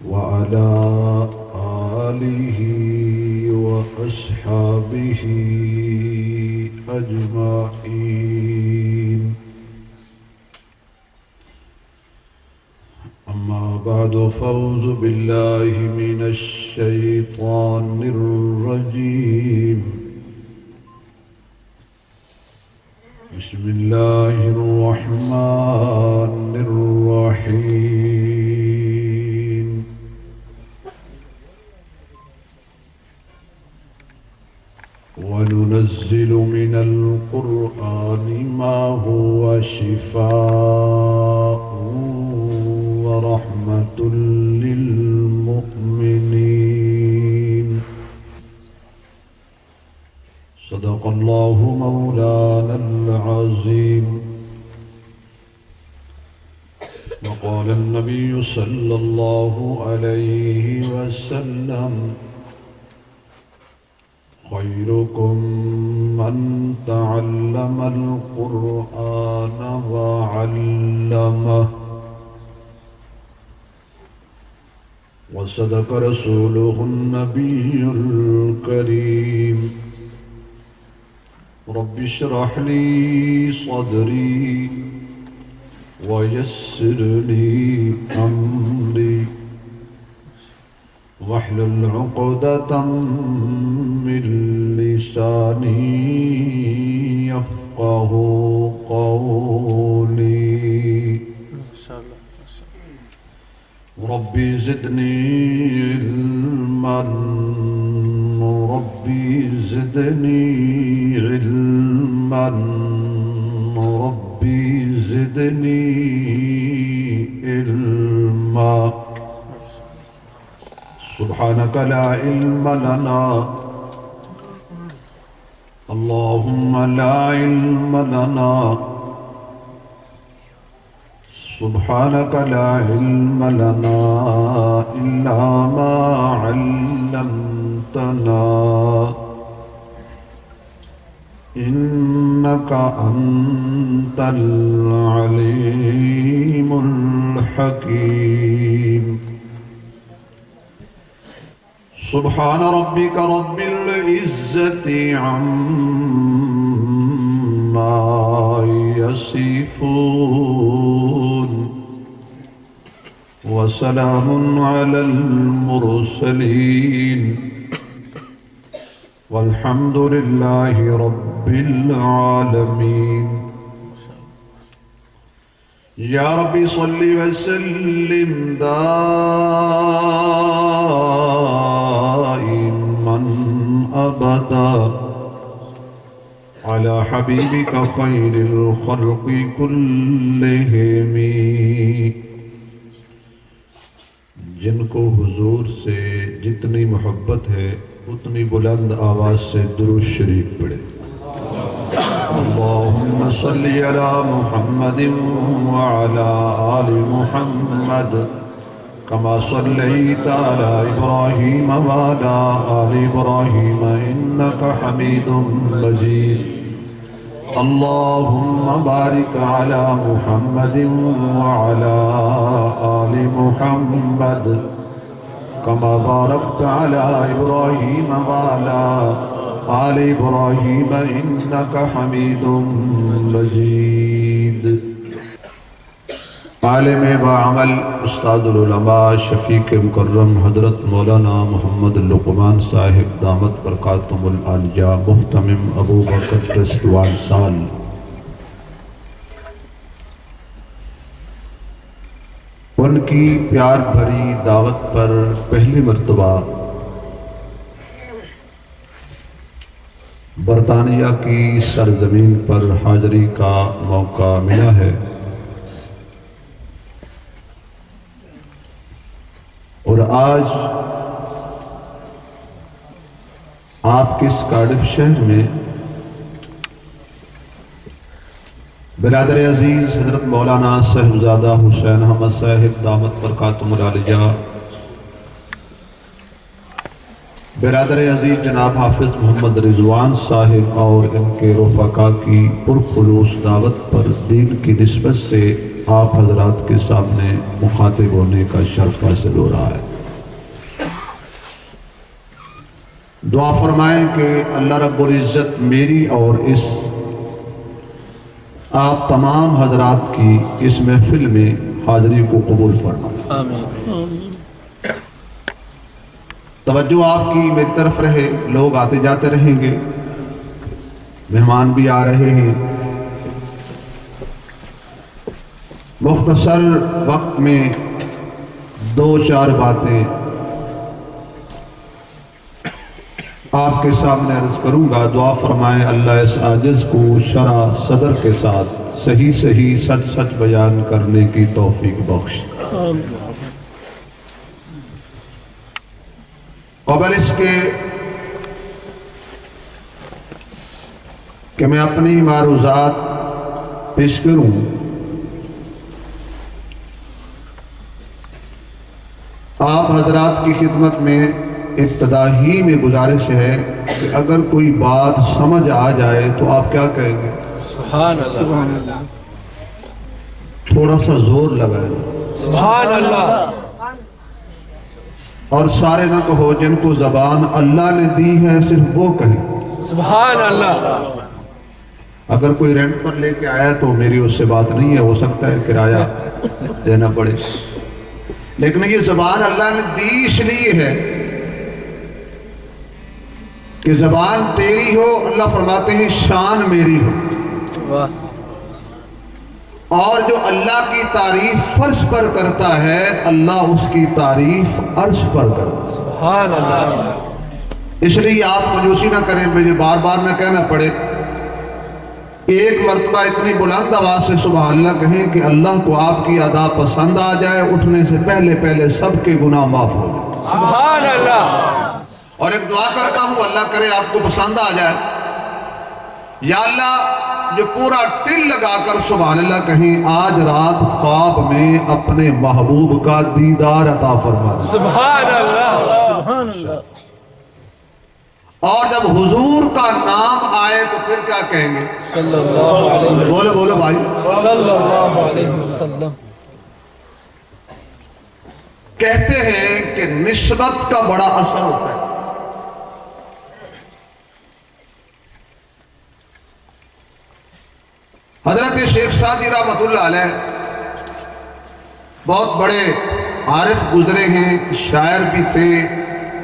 وعلى آله وأصحابه أجمعين. أما بعد فأعوذ بالله من الشيطان الرجيم. بسم الله الرحمن الرحيم. وننزل من القرآن ما هو شفاء ورحمة للمؤمنين. صدق الله مولانا العظيم. وقال النبي صلى الله عليه وسلم: خيركم من تعلم القرآن وعلمه. وصدق رسوله النبي الكريم. رب اشرح لي صدري ويسر لي أمري واحلل عقدة من لساني يفقه قولي. ربي زدني علما ربي زدني علما ربي زدني علما. سبحانك لا علم لنا اللهم لا علم لنا سبحانك لا علم لنا إلا ما علمتنا إنك أنت العليم الحكيم. سبحان ربك رب العزة عما يصفون وسلام على المرسلين والحمد لله رب العالمين. يا ربي صل وسلم دائما أبدا على حبيبك خير الخلق كلهم. جن کو حضور سے جتنی محبت ہے اتنی بلند آواز سے درود شریف پڑھے. اللهم صل على محمد وعلى آل محمد كما صليت على إبراهيم وعلى آل إبراهيم إنك حميد مجيد. اللهم بارك على محمد وعلى آل محمد كما باركت على إبراهيم وعلى آل إبراهيم إنك حميد مجيد. عالم بعمل استاد العلماء شفیق مکرم حضرت مولانا محمد لقمان صاحب دامت برکاتہم العالیہ محتمم ابو بکر رضوان سال ان کی پیار بھری دعوت پر پہلی مرتبہ برطانیہ کی سرزمین پر حاضری کا موقع ملا ہے اور آج آپ کے اس کارڈف شہر میں برادر عزیز حضرت مولانا صاحبزادہ حسین احمد صاحب دامت برکاتہم العالیہ، برادر عزیز جناب حافظ محمد رضوان صاحب اور ان کے رفقا کی پرخلوص دعوت پر دین کی نسبت سے آپ حضرات کے سامنے مخاطب ہونے کا شرف حاصل ہو رہا ہے۔ دعا فرمائیں کہ اللہ رب العزت میری اور اس آپ تمام حضرات کی اس محفل میں حاضری کو قبول فرمائیں۔ آمین۔ توجہ آپ کی میری طرف رہے، لوگ آتے جاتے رہیں گے، مہمان بھی آ رہے ہیں۔ مختصر وقت میں 2-4 باتیں آپ کے سامنے عرض کروں گا۔ دعا فرمائیں اللہ اس عاجز کو شرح صدر کے ساتھ صحیح سچ بیان کرنے کی توفیق بخش۔ قبل اس کے کہ میں اپنی معروضات پیش کروں، آپ حضرات کی خدمت میں ابتدائی میں گزارش ہے کہ اگر کوئی بات سمجھ آ جائے تو آپ کیا کہیں گے؟ سبحان اللہ۔ تھوڑا سا زور لگائیں سبحان اللہ۔ اور سارے نہ کہو، جن کو زبان اللہ نے دی ہے صرف وہ کہیں سبحان اللہ۔ اگر کوئی رینٹ پر لے کے آیا تو میری اس سے بات نہیں ہے، ہو سکتا ہے کرایہ دینا پڑے، لیکن یہ زبان اللہ نے دی اس لیے ہے کہ زبان تیری ہو، اللہ فرماتے ہیں شان میری ہو، واہ۔ اور جو اللہ کی تعریف فرش پر کرتا ہے اللہ اس کی تعریف عرش پر کرتا ہے۔ سبحان اللہ۔ اس لیے آپ مجوسی نہ کریں، مجھے بار بار نہ کہنا پڑے، ایک مرتبہ اتنی بلند آواز سے سبحان اللہ کہیں کہ اللہ کو آپ کی ادا پسند آ جائے، اٹھنے سے پہلے سب کے گناہ معاف ہو جائے۔ سبحان اللہ۔ اور ایک دعا کرتا ہوں، اللہ کرے آپ کو پسند آ جائے، یا اللہ جو پورا ٹل لگا کر سبحان اللہ کہیں آج رات خواب میں اپنے محبوب کا دیدار عطا فرما دے۔ سبحان اللہ۔ اور جب حضور کا نام آئے تو پھر کیا کہیں گے؟ صلی اللہ علیہ وسلم۔ بولو بھائی، صلی اللہ علیہ وسلم۔ کہتے ہیں کہ نسبت کا بڑا اثر ہوتا ہے۔ حضرت شیخ سعدی رحمۃ اللہ علیہ بہت بڑے عارف گزرے ہیں، شاعر بھی تھے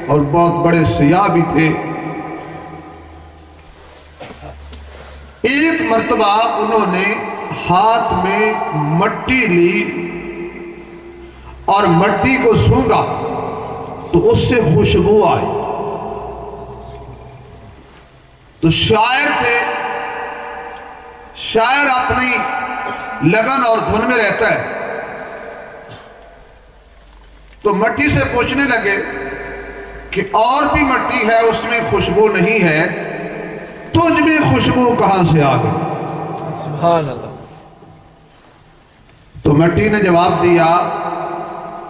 اور بہت بڑے سیاح بھی تھے۔ ایک مرتبہ انہوں نے ہاتھ میں مٹی لی اور مٹی کو سونگا تو اس سے خوشبو آئی۔ تو شاعر تھے، شاعر اپنی لگن اور دھن میں رہتا ہے، تو مٹی سے پوچھنے لگے کہ اور بھی مٹی ہے اس میں خوشبو نہیں ہے، تجھ میں خوشبو کہاں سے آ گئی؟ سبحان اللہ۔ تو مٹی نے جواب دیا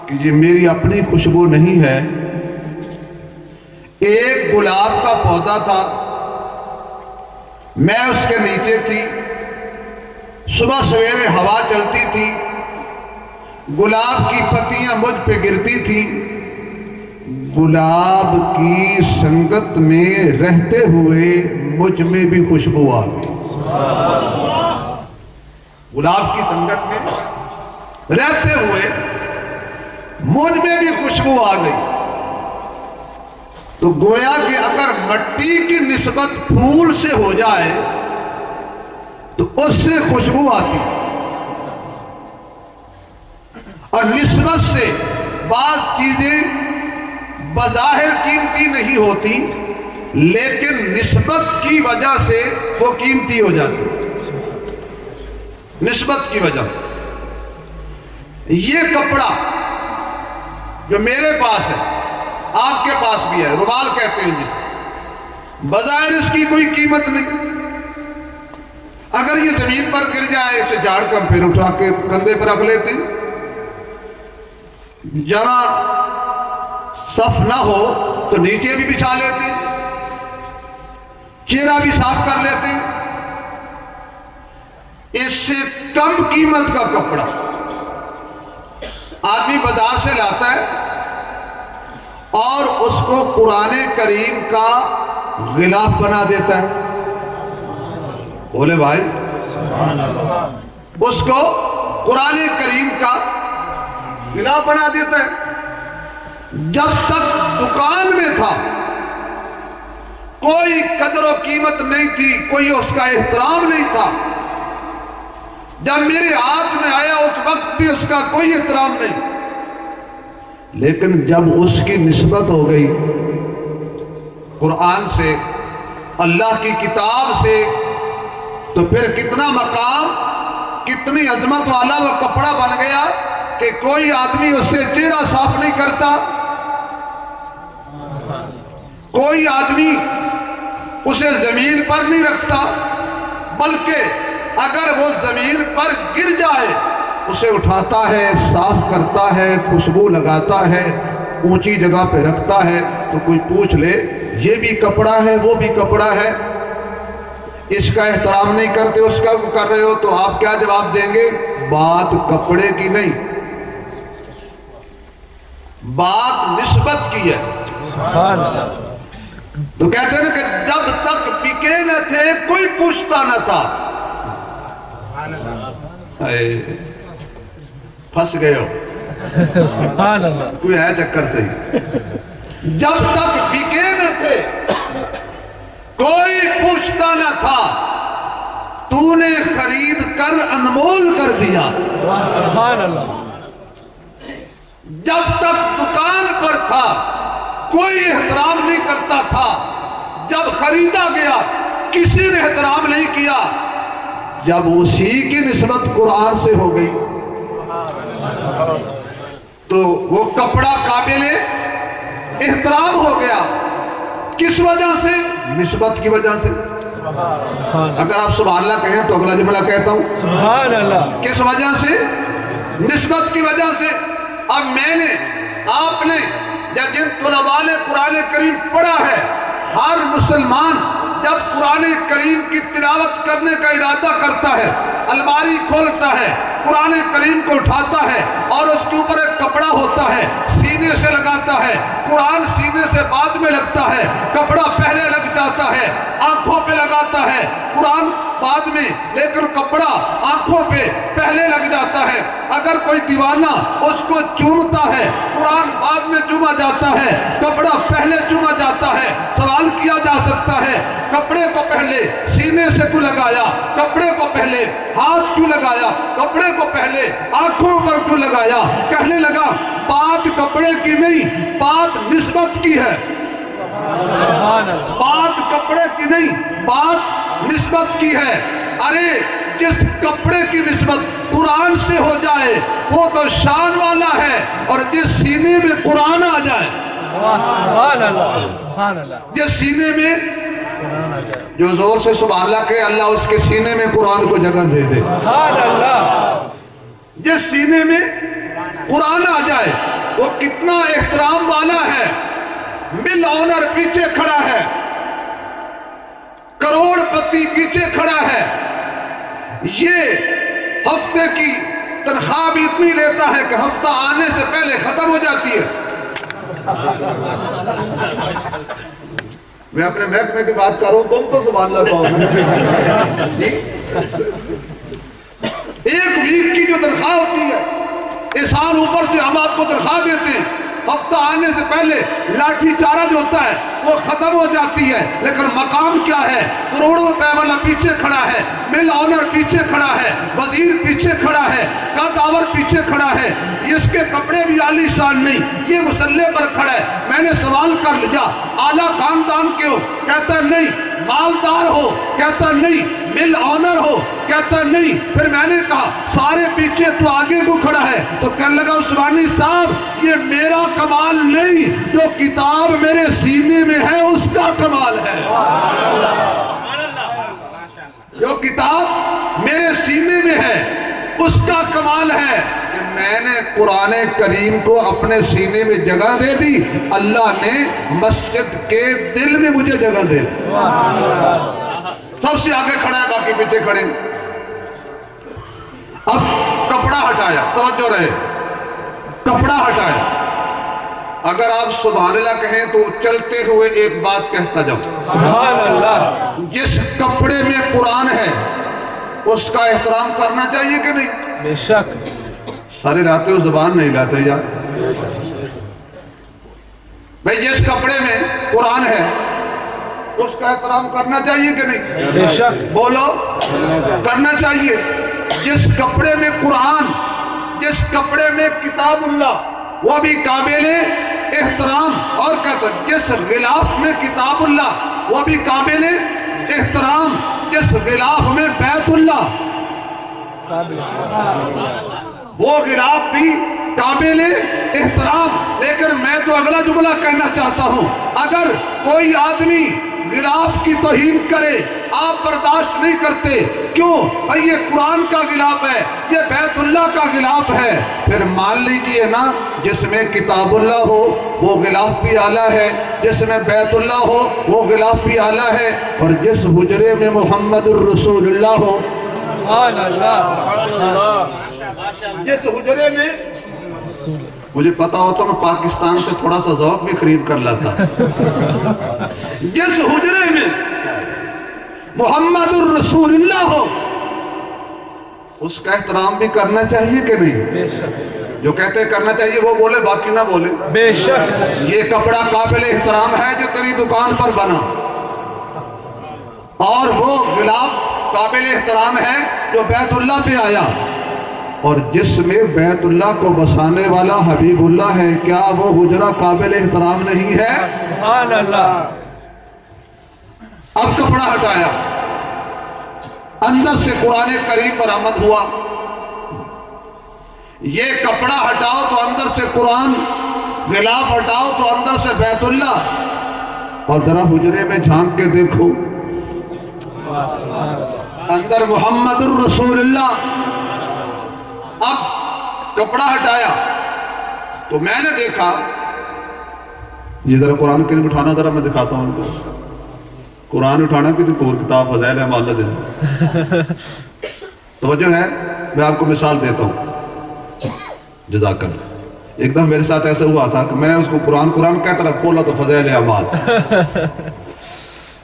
کہ یہ میری اپنی خوشبو نہیں ہے، ایک گلاب کا پودا تھا، میں اس کے نیچے تھی، صبح سویرے ہوا چلتی تھی، گلاب کی پتیاں مجھ پہ گرتی تھی، گلاب کی سنگت میں رہتے ہوئے مجھ میں بھی خوشبو آ گئی۔ گلاب کی سنگت میں رہتے ہوئے مجھ میں بھی خوشبو آ گئی۔ تو گویا کہ اگر مٹی کی نسبت پھول سے ہو جائے تو اس سے خوشبو آتی، اور نسبت سے بعض چیزیں بظاہر قیمتی نہیں ہوتی لیکن نسبت کی وجہ سے وہ قیمتی ہو جاتی، نسبت کی وجہ سے۔ یہ کپڑا جو میرے پاس ہے، آپ کے پاس بھی ہے، رومال کہتے ہیں جسے، بظاہر اس کی کوئی قیمت نہیں، اگر یہ زمین پر گر جائے اسے جھاڑ کر پھر اٹھا کے کندھے پر رکھ لیتے ہیں، جہاں صف نہ ہو تو نیچے بھی بچھا لیتے ہیں، چہرہ بھی صاف کر لیتے ہیں۔ اس سے کم قیمت کا کپڑا آدمی بازار سے لاتا ہے اور اس کو قرآن کریم کا غلاف بنا دیتا ہے. بولے بھائی, اس کو قرآن کریم کا غلاف بنا دیتا ہے. جب تک دکان میں تھا کوئی قدر و قیمت نہیں تھی, کوئی اس کا احترام نہیں تھا. جب میرے ہاتھ میں آیا اس وقت بھی اس کا کوئی احترام نہیں. لیکن جب اس کی نسبت ہو گئی قرآن سے, اللہ کی کتاب سے, تو پھر کتنا مقام, کتنی عظمت والا وہ کپڑا بن گیا کہ کوئی آدمی اس سے چہرہ صاف نہیں کرتا, کوئی آدمی اسے زمین پر نہیں رکھتا, بلکہ اگر وہ زمین پر گر جائے اسے اٹھاتا ہے, صاف کرتا ہے, خوشبو لگاتا ہے, اونچی جگہ پہ رکھتا ہے. تو کوئی پوچھ لے یہ بھی کپڑا ہے وہ بھی کپڑا ہے, اس کا احترام نہیں کرتے, اس کا کر رہے ہو, تو آپ کیا جواب دیں گے؟ بات کپڑے کی نہیں, بات نسبت کی ہے. سبحان اللہ. تو کہتے ہیں کہ جب تک بکے نہ تھے کوئی پوچھتا نہ تھا. پھنس گئے ہو, سبحان اللہ. کوئی ہے چکر سے ہی. جب تک بکے نہ تھے کوئی پوچھتا نہ تھا, تو نے خرید کر انمول کر دیا. سبحان اللہ. جب تک دکان پر تھا کوئی احترام نہیں کرتا تھا, جب خریدا گیا کسی نے احترام نہیں کیا. جب اسی کی نسبت قرآن سے ہو گئی تو وہ کپڑا قابل احترام ہو گیا. کس وجہ سے؟ نسبت کی وجہ سے. اگر آپ سبحان اللہ کہیں تو اگلا جملہ کہتا ہوں, سبحان اللہ. کس وجہ سے؟ نسبت کی وجہ سے. اب میں نے, آپ نے, یا جن طلباء نے قرآن کریم پڑھا ہے, ہر مسلمان جب قرآن کریم کی تلاوت کرنے کا ارادہ کرتا ہے, الماری کھولتا ہے, قرآن کریم کو اٹھاتا ہے اور اس کے اوپر ایک کپڑا ہوتا ہے, سینے سے لگاتا ہے. قرآن سینے سے بعد میں لگتا ہے, کپڑا پہلے لگ جاتا ہے, آنکھوں پہ لگاتا ہے, قرآن بعد میں, لیکن کپڑا آنکھوں پہ پہلے لگ جاتا ہے. اگر کوئی دیوانہ اس کو چومتا ہے, قرآن بعد میں چوما جاتا ہے, کپڑا پہلے چوما جاتا ہے. سوال کیا جا سکتا ہے کپڑے کو پہلے سینے سے کیوں لگایا, کپڑے کو پہلے ہاتھ کیوں لگایا, کپڑے کو پہلے آنکھوں پر کیوں لگایا؟ کہنے لگا بات کپڑے کی نہیں, بات نسبت کی ہے. سبحان اللہ. بات کپڑے کی نہیں, بات نسبت کی ہے. ارے جس کپڑے کی نسبت قرآن سے ہو جائے وہ تو شان والا ہے, اور جس سینے میں قرآن آ جائے, سبحان اللہ. سبحان اللہ. جس سینے میں قرآن آ جائے, جو زور سے سبحان اللہ کہے, اللہ اس کے سینے میں قرآن کو جگہ دے دے. سبحان اللہ. جس سینے میں قرآن آ جائے وہ کتنا احترام والا ہے. مل آنر پیچھے کھڑا ہے, کروڑ پتی پیچھے کھڑا ہے, یہ ہفتے کی تنخواہ بھی اتنی لیتا ہے کہ ہفتہ آنے سے پہلے ختم ہو جاتی ہے. میں اپنے محکمے کی بات کر رہا ہوں, تم تو سبحان اللہ کہو. ایک ویک کی جو تنخواہ ہوتی ہے, اس سال اوپر سے ہم آپ کو تنخواہ دیتے ہیں, ہفتہ آنے سے پہلے لاٹھی چارہ جو ہوتا ہے وہ ختم ہو جاتی ہے. لیکن مقام کیا ہے؟ کروڑوں روپے والا پیچھے کھڑا ہے, مل آنر پیچھے کھڑا ہے, وزیر پیچھے کھڑا ہے, قداور پیچھے کھڑا ہے. اس کے کپڑے بھی عالی شان نہیں, یہ مسلح پر کھڑا ہے. میں نے سوال کر لیا اعلیٰ خاندان کے ہو, کہتا نہیں. مالدار ہو, کہتا نہیں. مل آنر ہو, کہتا نہیں. پھر میں نے کہا سارے پیچھے تو آگے کو کھڑا ہے, تو کہنے لگا عثمانی صاحب یہ میرا کمال نہیں, جو کتاب میرے سینے میں ہے اس کا کمال ہے. جو کتاب میرے سینے میں ہے اس کا کمال ہے کہ میں نے قرآن کریم کو اپنے سینے میں جگہ دے دی, اللہ نے مسجد کے دل میں مجھے جگہ دے دی. سب سے آگے کھڑا ہے, باقی پیچھے کھڑے. اب کپڑا ہٹایا، توجہ رہے، کپڑا ہٹایا. اگر آپ سبحان اللہ کہیں تو چلتے ہوئے ایک بات کہتا جاؤ، سبحان اللہ. جس کپڑے میں قرآن ہے اس کا احترام کرنا چاہیے کہ نہیں؟ بے شک. سارے لاتے ہو، زبان نہیں لاتے یار. بھئی جس کپڑے میں قرآن ہے اس کا احترام کرنا چاہیے کہ نہیں؟ بے شک. بولو، کرنا چاہیے. جس کپڑے میں قرآن، جس کپڑے میں کتاب اللہ، وہ بھی قابل احترام. اور کہتا جس غلاف میں کتاب اللہ وہ بھی قابل احترام. جس غلاف میں بیت اللہ وہ غلاف بھی قابل احترام. لیکن میں تو اگلا جملہ کہنا چاہتا ہوں، اگر کوئی آدمی غلاف کی توہین کرے آپ برداشت نہیں کرتے، کیوں؟ یہ قرآن کا غلاف ہے، یہ بیت اللہ کا غلاف ہے. پھر مان لیجئے نا، جس میں کتاب اللہ ہو وہ غلاف بھی اعلیٰ ہے، جس میں بیت اللہ ہو وہ غلاف بھی اعلیٰ ہے، اور جس حجرے میں محمد الرسول اللہ ہو، سبحان اللہ. جس حجرے میں، مجھے پتا ہوتا میں پاکستان سے تھوڑا سا ذوق بھی خرید کر لاتا. جس حجرے میں محمد الرسول اللہ ہو اس کا احترام بھی کرنا چاہیے کہ نہیں؟ بے شک. جو کہتے ہیں کرنا چاہیے وہ بولے، باقی نہ بولے. بے شک. یہ کپڑا قابل احترام ہے جو تیری دکان پر بنا، اور وہ غلاف قابل احترام ہے جو بیت اللہ پہ آیا. اور جس میں بیت اللہ کو بسانے والا حبیب اللہ ہے، کیا وہ حجرہ قابل احترام نہیں ہے؟ سبحان اللہ. اب کپڑا ہٹایا، اندر سے قرآن کریم برآمد ہوا. یہ کپڑا ہٹاؤ تو اندر سے قرآن، غلاف ہٹاؤ تو اندر سے بیت اللہ. اور ذرا حجرے میں جھانک کے دیکھو، سبحان اللہ. اندر محمد الرسول اللہ. اب کپڑا ہٹایا تو میں نے دیکھا، یہ ذرا قرآن کریم اٹھانا، ذرا میں دکھاتا ہوں ان کو. قرآن اٹھانا کی تو اور کتاب فضائل ہے، اللہ دے. توجہ ہے، میں آپ کو مثال دیتا ہوں. جزاک اللہ. ایک دم میرے ساتھ ایسا ہوا تھا کہ میں اس کو قرآن کہتا رہا، کھولا تو فضائل اعمال.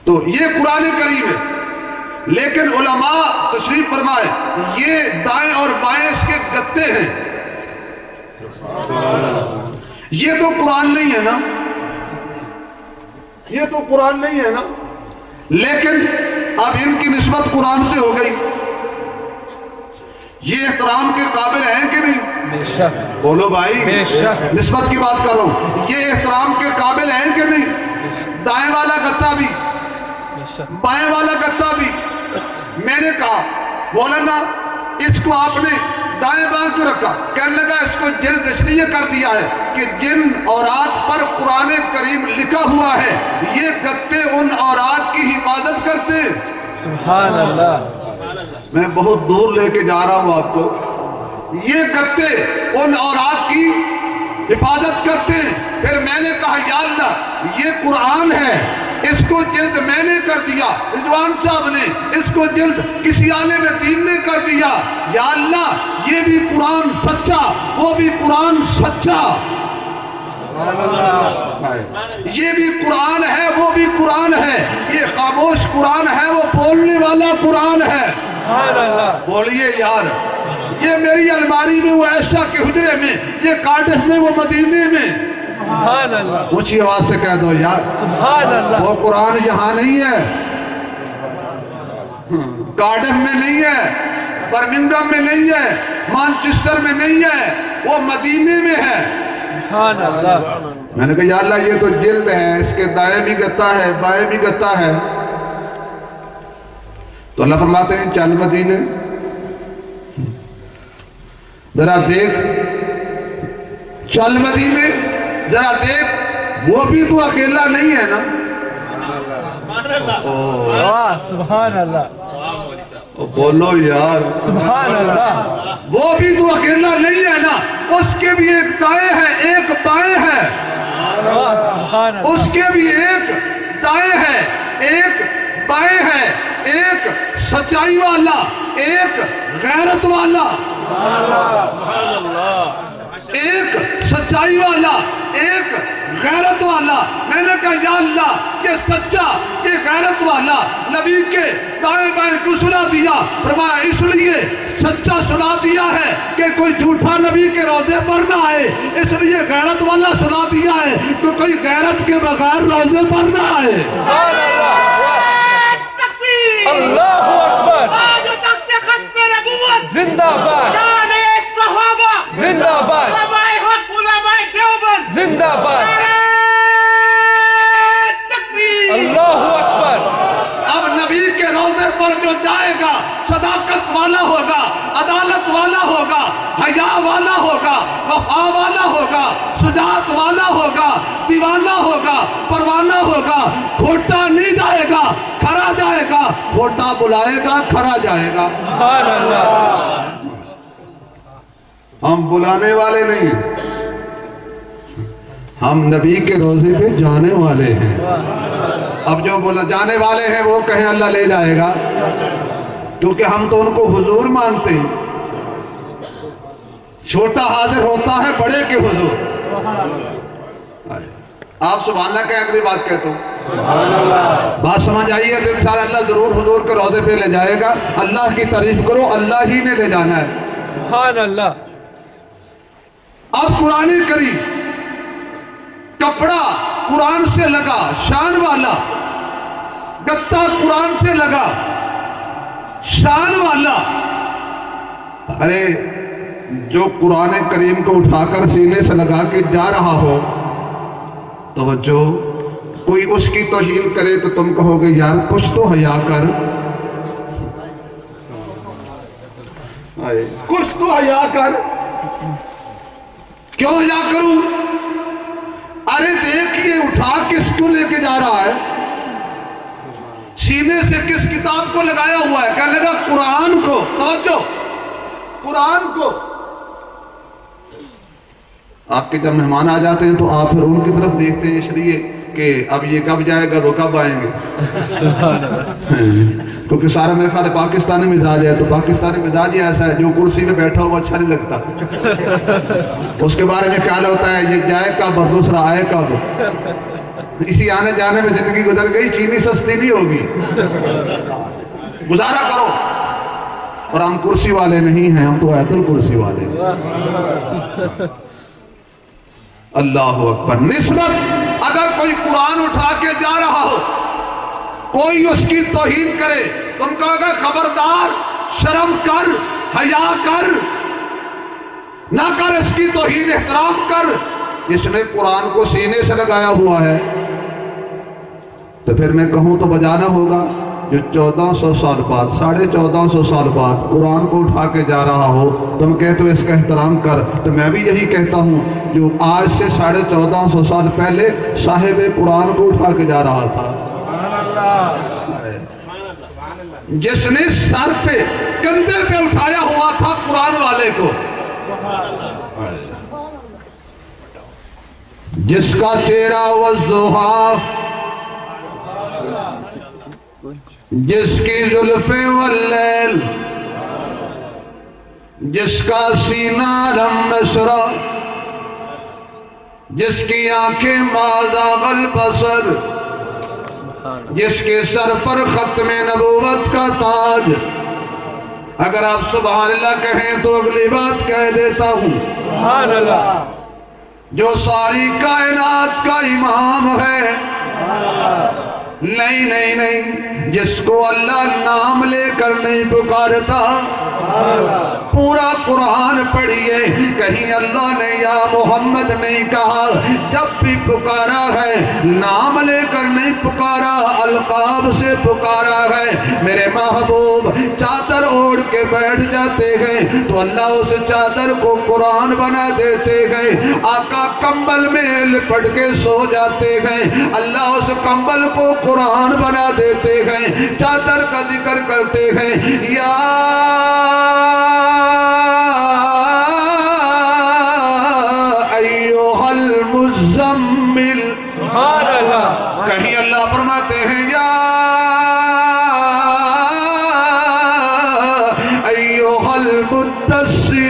تو یہ قرآن کریم ہے، لیکن علماء تشریف فرمائے یہ دائیں اور بائیں اس کے گتے ہیں. یہ تو قرآن نہیں ہے نا، یہ تو قرآن نہیں ہے نا، لیکن اب ان کی نسبت قرآن سے ہو گئی. یہ احترام کے قابل ہیں کہ نہیں؟ بے شک. بولو بھائی، بے شک. نسبت کی بات کر رہا ہوں. یہ احترام کے قابل ہیں کہ نہیں؟ دائیں والا گتا بھی، بے شک. بائیں والا گتا بھی. میں نے کہا مولانا اس کو آپ نے دائیں بائیں کیوں رکھا؟ کہنے لگا اس کو جلد اس لیے کر دیا ہے کہ جن اورات پر قرآن کریم لکھا ہوا ہے یہ گتے ان اورات کی حفاظت کرتے. سبحان اللہ. میں بہت دور لے کے جا رہا ہوں آپ کو. یہ گتے ان اورات کی حفاظت کرتے ہیں. پھر میں نے کہا یا اللہ یہ قرآن ہے، اس کو جلد میں نے کر دیا، رضوان صاحب نے، اس کو جلد کسی عالم دین نے کر دیا. یا اللہ یہ بھی قرآن سچا، وہ بھی قرآن سچا. یہ بھی قرآن ہے، وہ بھی قرآن ہے. یہ خاموش قرآن ہے، وہ بولنے والا قرآن ہے. سبحان اللہ. بولیے یار، یہ میری الماری میں وہ عائشہ کے حجرے میں، یہ کارڈف میں وہ مدینے میں. سبحان اللہ. اونچی آواز سے کہہ دو یار، سبحان اللہ. وہ قرآن یہاں نہیں ہے، کارڈف میں نہیں ہے، برمنگم میں نہیں ہے، مانچسٹر میں نہیں ہے، وہ مدینے میں ہے. سبحان اللہ. میں نے کہا یا اللہ یہ تو جلد ہے، اس کے دائیں بھی گتا ہے، بائیں بھی گتا ہے. تو اللہ فرماتے ہیں چل مدینے، ذرا دیکھ، چل مدینے ذرا دیکھ، وہ بھی تو اکیلا نہیں ہے نا. سبحان اللہ. بولو یار، سبحان اللہ. وہ بھی تو اکیلا نہیں ہے نا، اس کے بھی ایک دائیں ہے ایک بائیں ہے. سبحان اللہ. اس کے بھی ایک دائیں ہے ایک بائیں ہے، ایک سچائی والا ایک غیرت والا. ایک سچائی والا، ایک غیرت والا. میں نے کہا یا اللہ یہ سچا، یہ غیرت والا نبی کے دائیں بائیں کیوں سنا دیا؟ فرمایا اس لیے سچا سنا دیا ہے کہ کوئی جھوٹا نبی کے روزے پر نہ آئے، اس لیے غیرت والا سنا دیا ہے کہ کوئی غیرت کے بغیر روزے پر نہ آئے. سبحان اللہ، اللہ اکبر، زندہ باد، زندہ باد، زندہ باد، اللہ اکبر. اب نبی کے روزے پر جو جائے گا صداقت والا ہوگا، عدالت والا ہوگا، حیا والا ہوگا، وفا والا ہوگا، شجاعت والا ہوگا، دیوانہ ہوگا، پروانہ ہوگا. کھوٹا نہیں جائے گا، کھرا جائے گا. کھوٹا بلائے گا، کھرا جائے گا. سبحان اللہ. ہم بلانے والے نہیں ہیں، ہم نبی کے روزے پہ جانے والے ہیں. اب جو جانے والے ہیں وہ کہیں اللہ لے جائے گا، کیونکہ ہم تو ان کو حضور مانتے ہیں. چھوٹا حاضر ہوتا ہے بڑے کے حضور. آپ سبحان اللہ کہیں، اگلی بات کہتا ہوں. بات سمجھ آئی ہے کہ انشاءاللہ اللہ ضرور حضور کے روزے پہ لے جائے گا. اللہ کی تعریف کرو، اللہ ہی نے لے جانا ہے. سبحان اللہ. اب قرآن کریم کپڑا قرآن سے لگا، شان والا. گتا قرآن سے لگا، شان والا. ارے جو قرآن کریم کو اٹھا کر سینے سے لگا کے جا رہا ہو، توجہ، کوئی اس کی توہین کرے تو تم کہو گے یار کچھ تو حیا کر، کچھ تو حیا کر. کیوں حیا کروں؟ ارے دیکھیے اٹھا کس کو لے کے جا رہا ہے، سینے سے کس کتاب کو لگایا ہوا ہے؟ کہنے لگا قرآن کو. توجہ، قرآن کو. آپ کے جب مہمان آ جاتے ہیں تو آپ پھر ان کی طرف دیکھتے ہیں، اس لیے کہ اب یہ کب جائے گا، وہ کب آئیں گے. کیونکہ سارا میرے خیال پاکستانی مزاج ہے، تو پاکستانی مزاج ہی ایسا ہے جو کرسی پہ بیٹھا ہوا اچھا نہیں لگتا. اس کے بارے میں خیال ہوتا ہے یہ جائے کب اور دوسرا آئے کب. اسی آنے جانے میں زندگی گزر گئی. چینی سستی نہیں ہوگی، گزارا کرو. اور ہم کرسی والے نہیں ہیں، ہم تو آیت الکرسی والے ہیں. اللہ اکبر. نسبت اگر کوئی قرآن اٹھا کے جا رہا ہو، کوئی اس کی توہین کرے، تم کہو گے خبردار، شرم کر، حیا کر، نہ کر اس کی توہین، احترام کر. اس نے قرآن کو سینے سے لگایا ہوا ہے. تو پھر میں کہوں تو بجانا ہوگا. جو 1400 سال بعد، 1450 سال بعد قرآن کو اٹھا کے جا رہا ہو، تم کہتے ہو اس کا احترام کر. تو میں بھی یہی کہتا ہوں جو آج سے 1450 سال پہلے صاحب قرآن کو اٹھا کے جا رہا تھا، جس نے سر پہ کندھے پہ اٹھایا ہوا تھا قرآن والے کو، جس کا چہرہ والضحیٰ، جس کی زلفیں واللیل، جس کا سینہ لم مسرا، جس کی آنکھیں ماذا والبصر، جس کے سر پر ختم نبوت کا تاج. اگر آپ سبحان اللہ کہیں تو اگلی بات کہہ دیتا ہوں. سبحان اللہ. جو ساری کائنات کا امام ہے. نہیں نہیں نہیں، جس کو اللہ نام لے کر نہیں پکارتا. پورا قرآن پڑھیے، کہیں اللہ نے یا محمد نہیں کہا. جب بھی پکارا ہے نام لے کر نہیں پکارا، القاب سے پکارا ہے. میرے محبوب چادر اوڑھ کے بیٹھ جاتے ہیں تو اللہ اس چادر کو قرآن بنا دیتے ہیں. آقا کمبل میں لپٹ کے سو جاتے ہیں، اللہ اس کمبل کو قرآن بنا دیتے ہیں. چادر کا ذکر کرتے ہیں، یا ایوہ المزمل. سبحان اللہ. کہیں اللہ فرماتے ہیں یا ایوہ المدثر.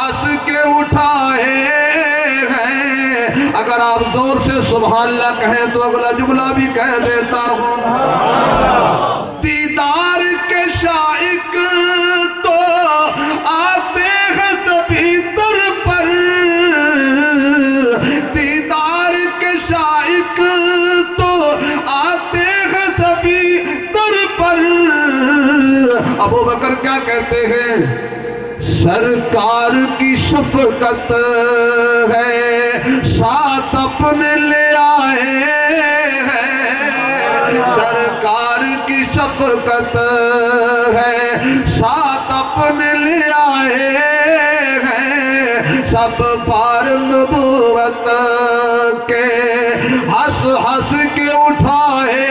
ہنس کے اٹھائے ہیں. اگر آپ زور سے سبحان اللہ کہیں تو اگلا جملہ بھی کہہ دیتا ہوں. دیدار کے شائق تو آتے ہیں سبھی در پر. دیدار کے شائق تو آتے ہیں سبھی در پر. ابو بکر کیا کہتے ہیں؟ سرکار کی شفقت ہے ساتھ اپنے لے آئے ہیں. سرکار کی شفقت ہے ساتھ اپنے لے آئے ہیں. سب بار نبوت کے ہنس ہنس کے اٹھائے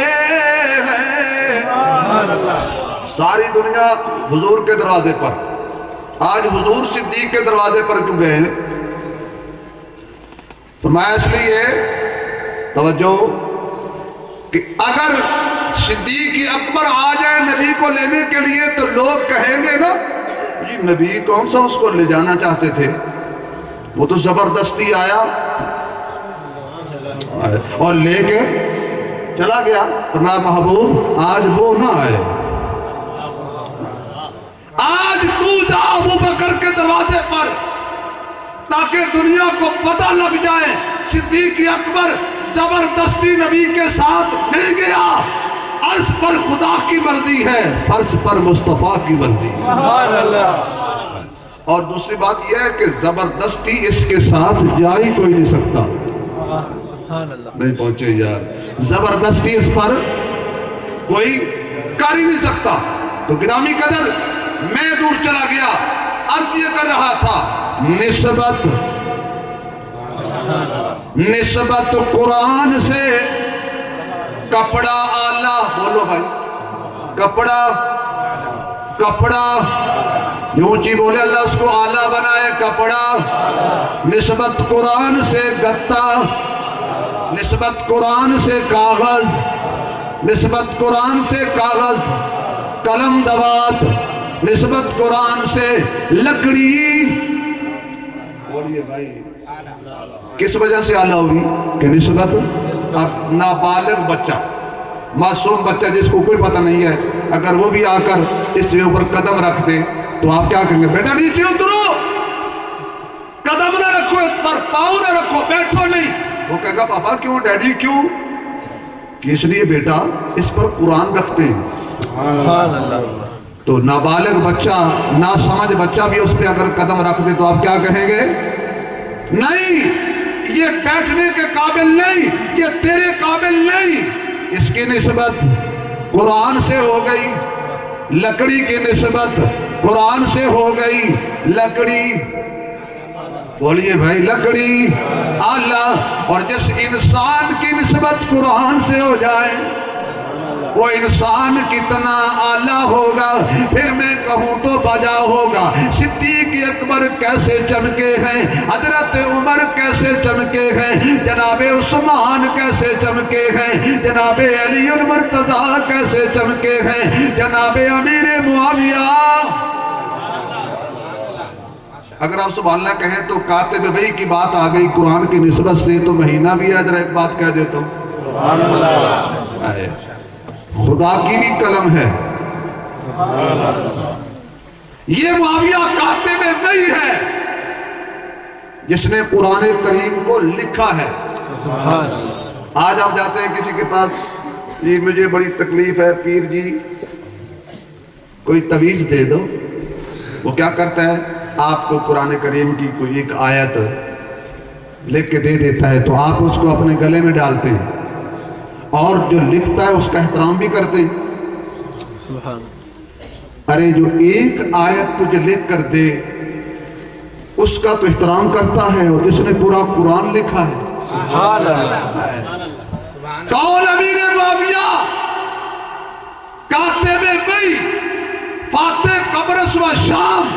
ہیں. ساری دنیا حضور کے دروازے پر، آج حضور صدیق کے دروازے پر کیوں گئے ہیں؟ فرمایا اس لیے توجہ کہ اگر صدیق اکبر آ جائے نبی کو لینے کے لیے تو لوگ کہیں گے نا جی نبی کون سا اس کو لے جانا چاہتے تھے، وہ تو زبردستی آیا اور لے کے چلا گیا. فرمایا محبوب آج وہ نہ آئے. آج تو جا ابو بکر کے دروازے پر تاکہ دنیا کو پتہ لگ جائے صدیق اکبر زبردستی نبی کے ساتھ مل گیا. عرض پر خدا کی مرضی ہے، فرض پر مصطفیٰ کی مرضی. سبحان اللہ. اور دوسری بات یہ ہے کہ زبردستی اس کے ساتھ جا ہی کوئی نہیں سکتا. سبحان اللہ. نہیں پہنچے یار، زبردستی اس پر کوئی کر ہی نہیں سکتا. تو گرامی قدر میں دور چلا گیا، عرض یہ کر رہا تھا نسبت قرآن سے کپڑا آلہ. بولو بھائی، کپڑا یوں چی بولے اللہ اس کو آلہ بنائے. کپڑا نسبت قرآن سے گتا، نسبت قرآن سے کاغذ، نسبت قرآن سے کاغذ قلم دوات، نسبت قرآن سے لکڑی. بولیے بھائی کس وجہ سے آلہ ہوگی کہ نسبت اب نابالغ بچہ، معصوم بچہ جس کو کوئی پتہ نہیں ہے، اگر وہ بھی آ کر اس کے اوپر قدم رکھ دے تو آپ کیا کہیں گے؟ بیٹا نیچے اترو، قدم نہ رکھو اس پر، پاؤں نہ رکھو، بیٹھو نہیں. وہ کہے گا پاپا کیوں، ڈیڈی کیوں؟ کہ اس لیے بیٹا اس پر قرآن رکھتے ہیں. سبحان اللہ. تو نابالغ بچہ، ناسمجھ بچہ بھی اس پہ اگر قدم رکھ دے تو آپ کیا کہیں گے؟ نہیں یہ بیٹھنے کے قابل نہیں، یہ تیرے قابل نہیں. اس کی نسبت قرآن سے ہو گئی. لکڑی کی نسبت قرآن سے ہو گئی. لکڑی بولیے بھائی، لکڑی آلہ. اور جس انسان کی نسبت قرآن سے ہو جائے وہ انسان کتنا آلہ ہوگا، پھر میں کہوں تو بجا ہوگا. صدیق اکبر کیسے چمکے ہیں، حضرت عمر کیسے چمکے ہیں، جناب عثمان کیسے چمکے ہیں، جناب علی المرتضی کیسے چمکے ہیں، جناب امیر معاویہ. اگر آپ سبحان اللہ کہیں تو کاتب بھائی کی بات آ گئی قرآن کی نسبت سے تو مہینہ بھی ہے. ذرا ایک بات کہہ دیتا ہوں، سبحان اللہ، خدا کی بھی قلم ہے. یہ معاویہ کاتب نہیں ہے جس نے قرآن کریم کو لکھا ہے. سبحان اللہ. آج آپ جاتے ہیں کسی کے پاس، جی مجھے بڑی تکلیف ہے پیر جی کوئی تعویذ دے دو. وہ کیا کرتا ہے؟ آپ کو قرآن کریم کی کوئی ایک آیت لکھ کے دے دیتا ہے تو آپ اس کو اپنے گلے میں ڈالتے ہیں اور جو لکھتا ہے اس کا احترام بھی کرتے ہیں. سبحان. ارے جو ایک آیت تجھے لکھ کر دے اس کا تو احترام کرتا ہے، اور جس نے پورا قرآن لکھا ہے. سبحان اللہ. کون امیر معاویہ؟ کاتب بھئی، فاتح قبرص و شام،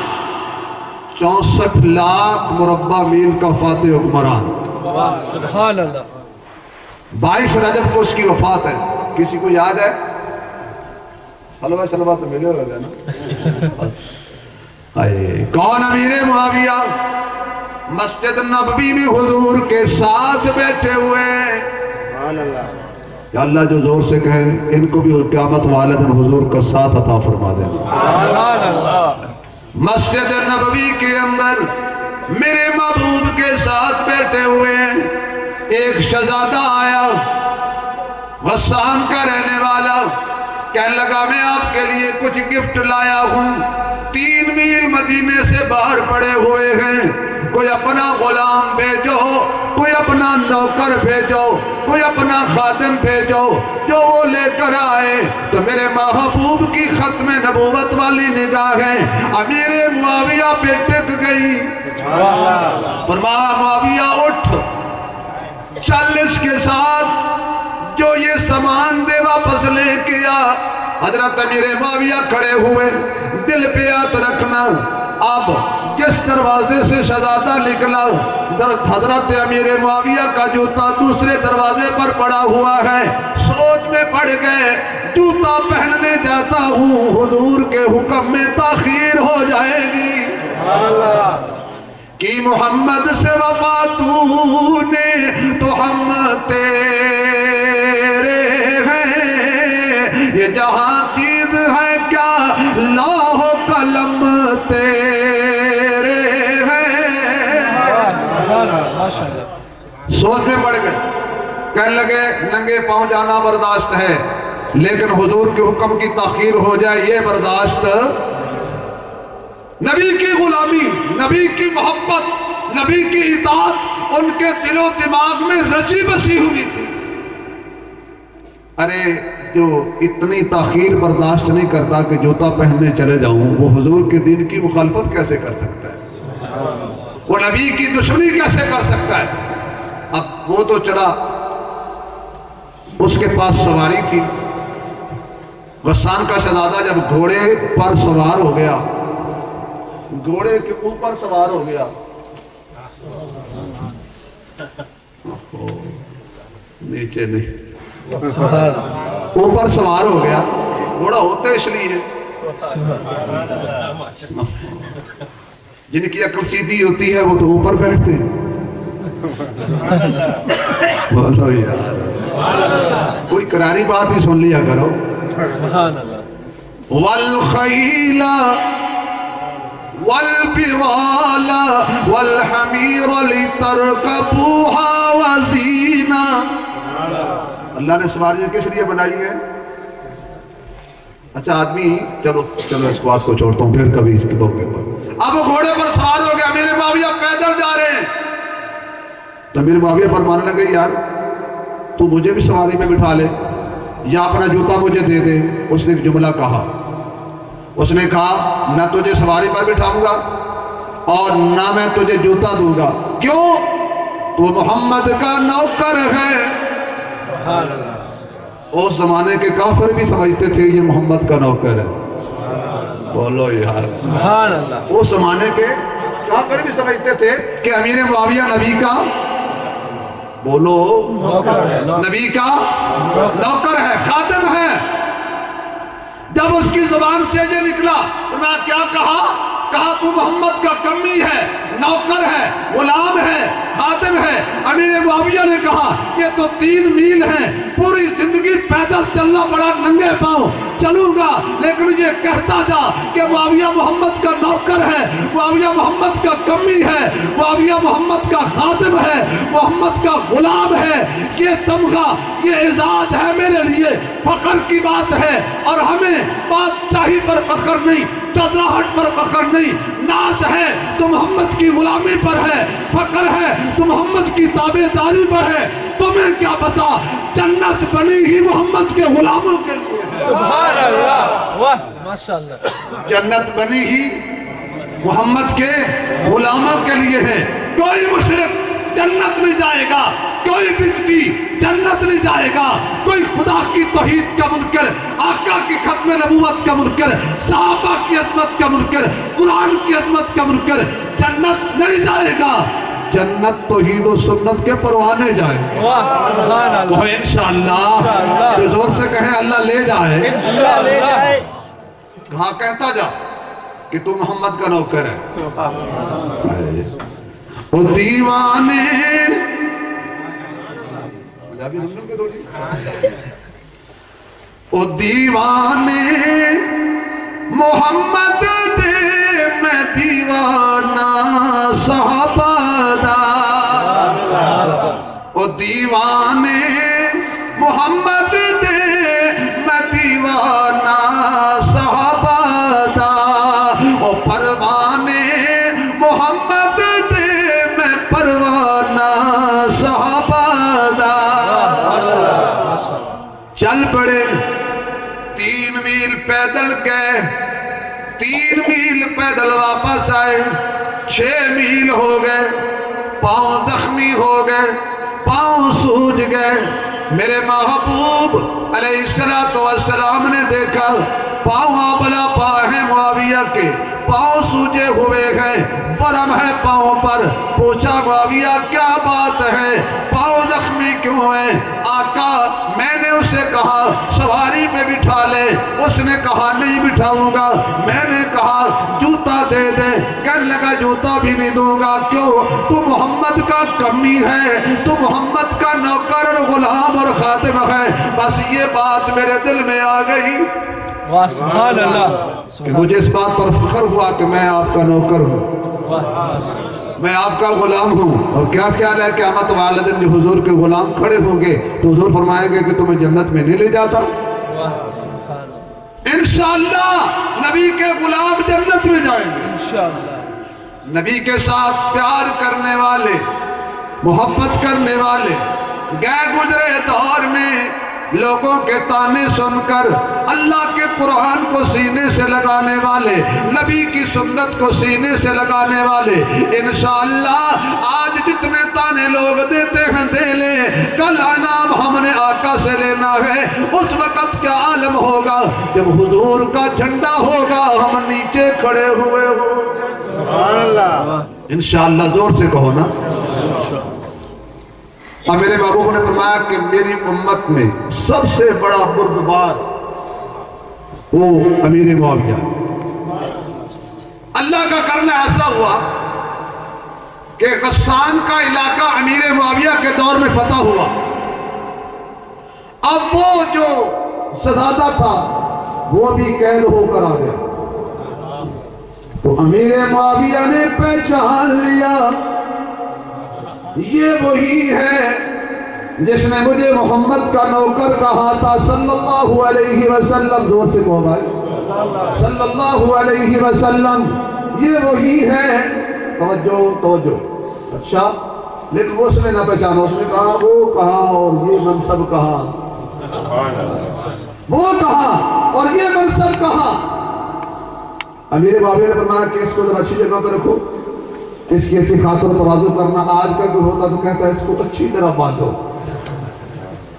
64 لاکھ مربع میل کا فاتح حکمران. سبحان اللہ. 22 رجب کو اس کی وفات ہے. کسی کو یاد ہے؟ حلوہ شلوہ تو ملے ہوگا نا. کون امیر معاویہ؟ مسجد نبوی میں حضور کے ساتھ بیٹھے ہوئے یا اللہ جو زور سے کہیں ان کو بھی قیامت والے دن حضور کا ساتھ عطا فرما دیں۔ مسجد نبوی کے اندر میرے محبوب کے ساتھ بیٹھے ہوئے ایک شہزادہ آیا، غسان کا رہنے والا، کہنے لگا میں آپ کے لیے کچھ گفٹ لایا ہوں، 3 میل مدینے سے باہر پڑے ہوئے ہیں، کوئی اپنا غلام بھیجو، کوئی اپنا نوکر بھیجو، کوئی اپنا خادم بھیجو، جو وہ لے کر آئے۔ تو میرے محبوب کی ختم نبوت والی نگاہیں امیر معاویہ پہ ٹک گئی۔ فرمایا معاویہ اٹھ، چل اس کے ساتھ، جو یہ سامان دے واپس لے کے آ۔ حضرت امیر معاویہ کھڑے ہوئے، دل پہ ہاتھ رکھنا۔ اب جس دروازے سے شہزادہ نکلا، حضرت امیر معاویہ کا جوتا دوسرے دروازے پر پڑا ہوا ہے، سوچ میں پڑ گئے، جوتا پہننے جاتا ہوں حضور کے حکم میں تاخیر ہو جائے گی۔ کہ محمد سے وفا تو نے تو ہم تیرے ہیں، یہ جہاں چیز ہے کیا لوح قلم تیرے ہیں۔ سوچ میں پڑ گئے، کہنے لگے ننگے پاؤں جانا برداشت ہے، لیکن حضور کے حکم کی تاخیر ہو جائے یہ برداشت۔ نبی کی غلامی، نبی کی محبت، نبی کی اطاعت ان کے دل و دماغ میں رچی بسی ہوئی تھی۔ ارے جو اتنی تاخیر برداشت نہیں کرتا کہ جوتا پہننے چلے جاؤں، وہ حضور کے دین کی مخالفت کیسے کر سکتا ہے؟ وہ نبی کی دشمنی کیسے کر سکتا ہے؟ اب وہ تو چلا، اس کے پاس سواری تھی۔ غسان کا شہزادہ جب گھوڑے پر سوار ہو گیا، گھوڑے کے اوپر سوار ہو گیا، نیچے نہیں، اوپر سوار ہو گیا، گھوڑا ہوتا اس لیے جن کی عقل سیدھی ہوتی ہے وہ تو اوپر بیٹھتے ہیں۔ بولو یار، کوئی قراری بات بھی سن لیا کرو۔ سبحان اللہ۔ والخیل والبغال والحمیر لترکبوها وزینا۔ اللہ نے سواریاں کس لیے بنائی ہے؟ اچھا آدمی، چلو اس بات کو چھوڑتا ہوں، پھر کبھی اس کے موقع پر۔ اب وہ گھوڑے پر سوار ہو گیا، امیر معاویہ پیدل جا رہے ہیں۔ تو امیر معاویہ فرمانے لگے یار تو مجھے بھی سواری میں بٹھا لے یا اپنا جوتا مجھے دے دے۔ اس نے ایک جملہ کہا، اس نے کہا نہ تجھے سواری پر بٹھاؤں گا اور نہ میں تجھے جوتا دوں گا۔ کیوں؟ تو محمد کا نوکر ہے۔ سبحان اللہ۔ اس زمانے کے کافر بھی سمجھتے تھے یہ محمد کا نوکر ہے۔ بولو یار سبحان اللہ۔ اس زمانے کے کافر بھی سمجھتے تھے کہ امیر معاویہ نبی کا، بولو نبی کا نوکر ہے، خادم ہے۔ جب اس کی زبان سے یہ نکلا تو میں کیا کہا تو محمد کا کمی ہے، نوکر ہے، غلام ہے، خادم ہے۔ امیر معاویہ نے کہا یہ تو 3 میل ہیں، پوری زندگی پیدل چلنا پڑا، ننگے پاؤں چلوں گا، لیکن یہ کہتا جا کہ معاویہ محمد کا نوکر ہے، معاویہ محمد کا کمی ہے، معاویہ محمد کا خادم ہے، محمد کا غلام ہے۔ یہ تمغہ، یہ اعزاز ہے میرے لیے، فخر کی بات ہے۔ اور ہمیں بادشاہی پر فخر نہیں، چودراہٹ پر فخر نہیں، ناز ہے تو محمد کی غلامی پر ہے، فخر ہے تو محمد کی تابعداری پر ہے۔ تمہیں کیا پتا جنت بنی ہی محمد کے غلاموں کے لیے۔ سبحان اللہ، واہ ماشاءاللہ۔ جنت بنی ہی محمد کے غلاموں کے لیے ہے۔ کوئی مشرک جنت نہیں جائے گا، کوئی بدعتی جنت نہیں جائے گا، کوئی خدا کی توحید کا منکر، آقا کی ختم نبوت کا منکر، صحابہ کی عظمت کا منکر، قرآن کی عظمت کا منکر جنت نہیں جائے گا۔ جنت توحید و سنت کے پروانے جائیں گے۔ واہ سبحان اللہ۔ وہ انشاءاللہ جو زور سے کہیں اللہ لے جائے، انشاءاللہ۔ کہاں کہتا جا کہ تو محمد کا نوکر ہے. وہ دیوانے وہ دیوانے محمد دے میں دیوانہ صحابہ دا. وہ دیوانے محمد دے میں دیوانہ صحابہ دا. وہ پروانے محمد دے میں پروانہ صحابہ دا. چل پڑے 3 میل پیدل گئے, 3 میل پیدل واپس آئے, 6 میل ہو گئے, پاؤں زخمی ہو گئے, پاؤں سوج گئے. میرے محبوب علیہ السلام نے دیکھا پاؤں آبلا پا ہیں معاویہ کے, پاؤں سوجے ہوئے ہیں, ورم ہے پاؤں پر. پوچھا معاویہ کیا بات ہے, پاؤں زخمی کیوں ہیں؟ آقا میں نے اسے کہا سواری پہ بٹھا لے, اس نے کہا نہیں بٹھاؤں گا. میں نے کہا جوتا دے دے, کہنے لگا جوتا بھی نہیں دوں گا. کیوں؟ تو محمد کا کمی ہے, تو محمد کا نوکر اور غلام اور خادم ہے. بس یہ بات میرے دل میں آ گئی سبحان اللہ, کہ مجھے اس بات پر فخر ہوا کہ میں آپ کا نوکر ہوں, میں آپ کا غلام ہوں. اور کیا خیال ہے قیامت والے دن جو حضور کے غلام کھڑے ہوں گے تو حضور فرمائیں گے کہ تمہیں جنت میں نہیں لے جاتا. انشاءاللہ نبی کے غلام جنت میں جائیں گے انشاءاللہ. نبی کے ساتھ پیار کرنے والے, محبت کرنے والے, گئے گزرے دور میں لوگوں کے تانے سن کر اللہ کے قرآن کو سینے سے لگانے والے, نبی کی سنت کو سینے سے لگانے والے, انشاءاللہ آج جتنے تانے لوگ دیتے ہیں دے لیں, کل انعام ہم نے آقا سے لینا ہے. اس وقت کیا عالم ہوگا جب حضور کا جھنڈا ہوگا, ہم نیچے کھڑے ہوئے ہوں گے. سبحان اللہ. انشاءاللہ زور سے کہو نا. اور میرے محبوب نے فرمایا کہ میری امت میں سب سے بڑا بردبار وہ امیر معاویہ. اللہ کا کرنا ایسا ہوا کہ غسان کا علاقہ امیر معاویہ کے دور میں فتح ہوا. اب وہ جو شہزادہ تھا وہ بھی قید ہو کر آ گیا. تو امیر معاویہ نے پہچان لیا یہ وہی ہے جس نے مجھے محمد کا نوکر کہا تھا صلی اللہ علیہ وسلم. زور سے کہو بھائی, صلی اللہ علیہ وسلم. یہ وہی ہے. توجہ توجہ. اچھا لیکن وہ اس نے نہ پہچانا, اس نے کہا وہ کہا اور یہ منصب کہا, وہ کہا اور یہ منصب کہا. امیر معاویہ نے فرمایا کہ اس کو ذرا اچھی جگہ پہ رکھو, اس کی ایسی خاطر و تواضع کرنا. آج کا جو ہوتا تو کہتا ہے اس کو اچھی طرح باندھو